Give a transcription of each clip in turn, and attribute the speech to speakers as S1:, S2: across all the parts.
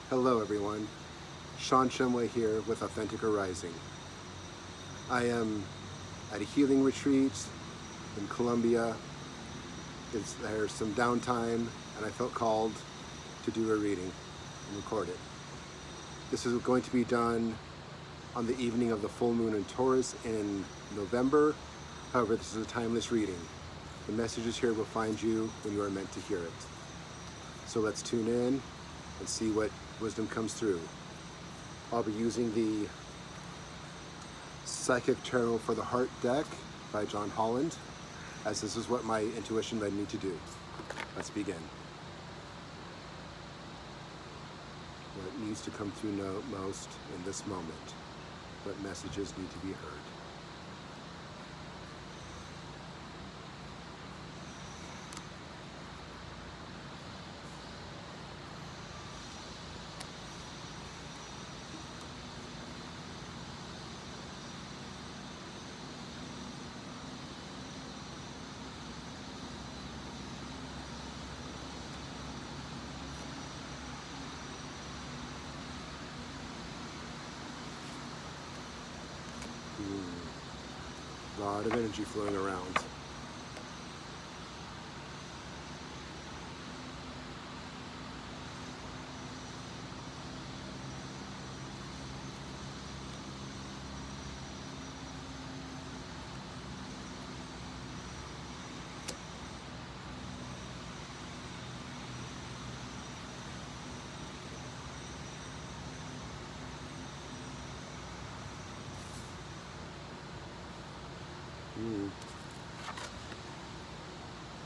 S1: Hello everyone, Sean Shumway here with Authentic Arising. I am at a healing retreat in Colombia. There's some downtime and I felt called to do a reading and record it. This is going to be done on the evening of the full moon in Taurus in November. However, this is a timeless reading. The messages here will find you when you are meant to hear it. So let's tune in and see what wisdom comes through. I'll be using the Psychic Tarot for the Heart deck by John Holland, as this is what my intuition led me to do. Let's begin. What needs to come through most in this moment? What messages need to be heard? A lot of energy flowing around.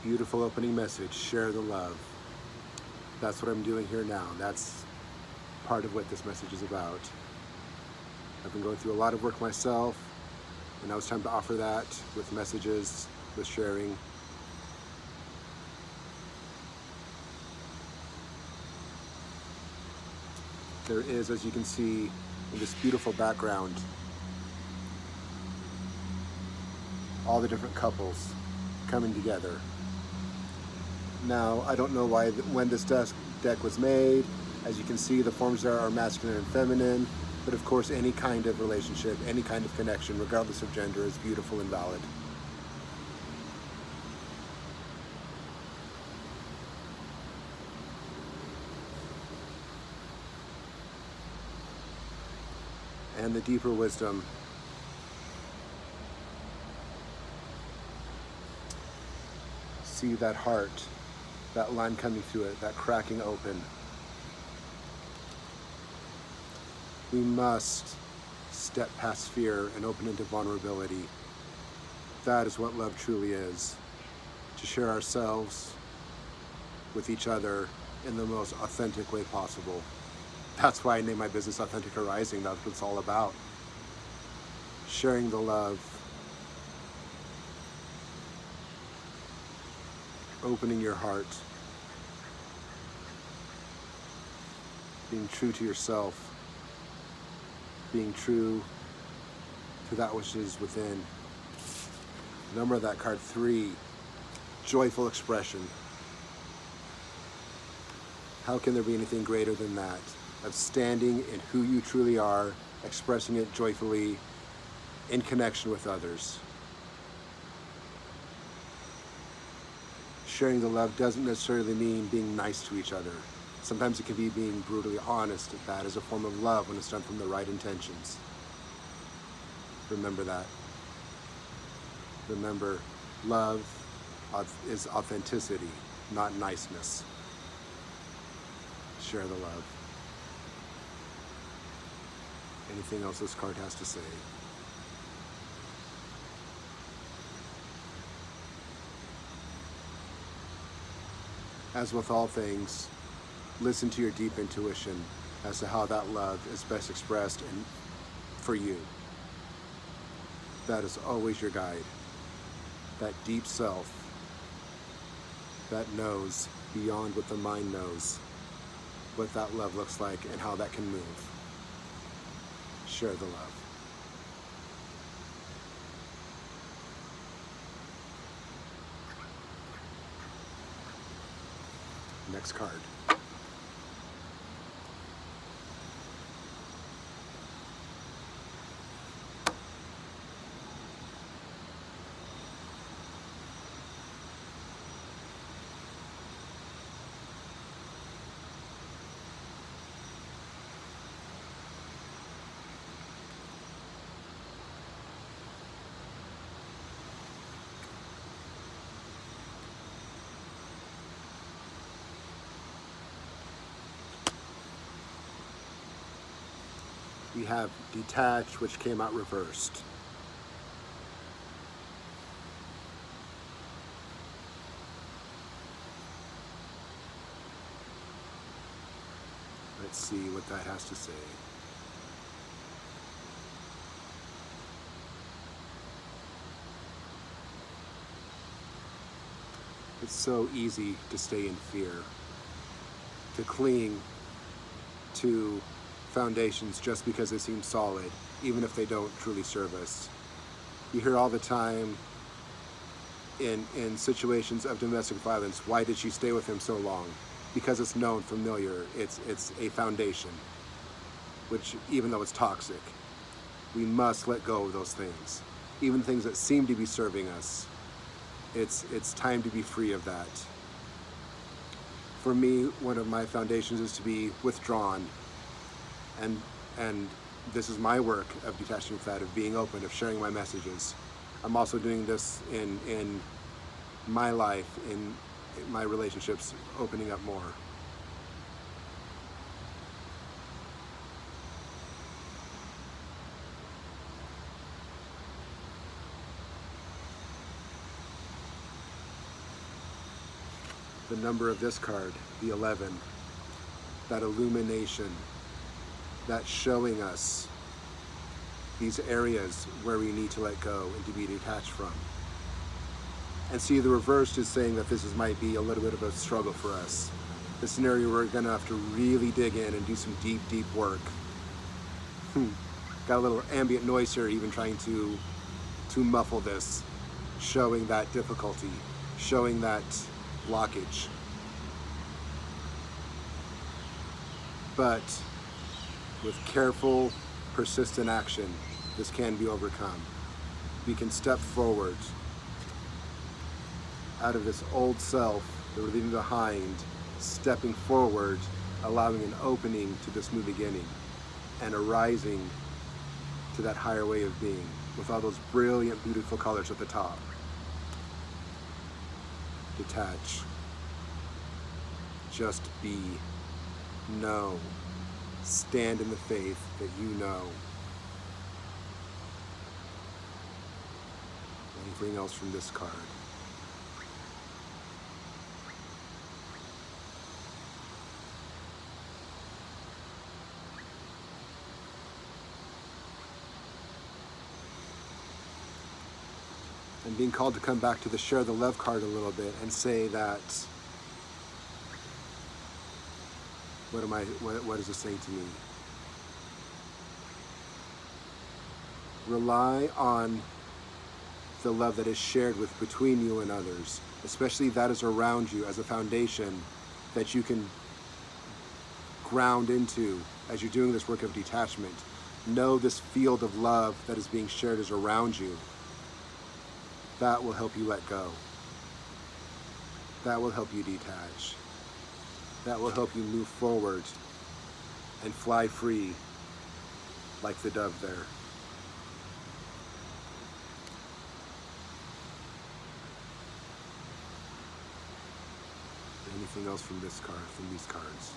S1: Beautiful opening message, share the love. That's what I'm doing here now. That's part of what this message is about. I've been going through a lot of work myself, and now it's time to offer that with messages, with sharing. There is, as you can see in this beautiful background, all the different couples coming together. Now, I don't know when this deck was made. As you can see, the forms there are masculine and feminine, but of course any kind of relationship, any kind of connection, regardless of gender, is beautiful and valid. And the deeper wisdom. See that heart, that line coming through it, that cracking open. We must step past fear and open into vulnerability. That is what love truly is. To share ourselves with each other in the most authentic way possible. That's why I named my business Authentic Arising. That's what it's all about. Sharing the love. Opening your heart. Being true to yourself. Being true to that which is within. Number of that card, 3. Joyful expression. How can there be anything greater than that? Of standing in who you truly are, expressing it joyfully, in connection with others. Sharing the love doesn't necessarily mean being nice to each other. Sometimes it can be being brutally honest. That is a form of love when it's done from the right intentions. Remember that. Remember, love is authenticity, not niceness. Share the love. Anything else this card has to say? As with all things, listen to your deep intuition as to how that love is best expressed and for you. That is always your guide. That deep self that knows beyond what the mind knows what that love looks like and how that can move. Share the love. Next card. We have detach, which came out reversed. Let's see what that has to say. It's so easy to stay in fear, to cling to foundations just because they seem solid, even if they don't truly serve us. You hear all the time in situations of domestic violence, why did she stay with him so long? Because it's known, familiar, it's a foundation, which even though it's toxic, we must let go of those things. Even things that seem to be serving us, it's time to be free of that. For me, one of my foundations is to be withdrawn, and this is my work of detaching from that, of being open, of sharing my messages. I'm also doing this in my life, in my relationships, opening up more. The number of this card, the 11, that illumination, that showing us these areas where we need to let go and to be detached from. And see, the reversed is saying that this might be a little bit of a struggle for us. The scenario we're gonna have to really dig in and do some deep, deep work. Got a little ambient noise here, even trying to muffle this, showing that difficulty, showing that blockage. But with careful, persistent action, this can be overcome. We can step forward out of this old self that we're leaving behind, stepping forward, allowing an opening to this new beginning, and arising to that higher way of being, with all those brilliant, beautiful colors at the top. Detach. Just be. Know. Stand in the faith that you know. Anything else from this card? I'm being called to come back to the share the love card a little bit and say that, what is it saying to me? Rely on the love that is shared between you and others, especially that is around you as a foundation that you can ground into as you're doing this work of detachment. Know this field of love that is being shared is around you. That will help you let go. That will help you detach. That will help you move forward and fly free like the dove there. Anything else from this card, from these cards?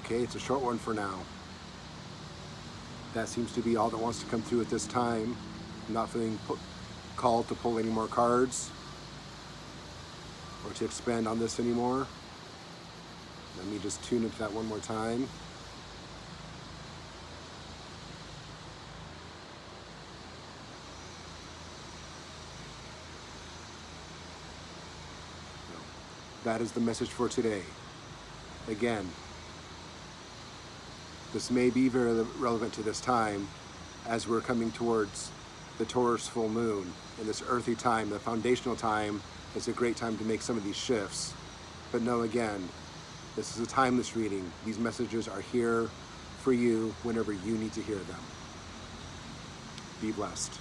S1: Okay, it's a short one for now. That seems to be all that wants to come through at this time. I'm not feeling called to pull any more cards or to expand on this anymore. Let me just tune into that one more time. That is the message for today. Again, this may be very relevant to this time as we're coming towards the Taurus full moon. In this earthy time, the foundational time, is a great time to make some of these shifts. But know again, this is a timeless reading. These messages are here for you whenever you need to hear them. Be blessed.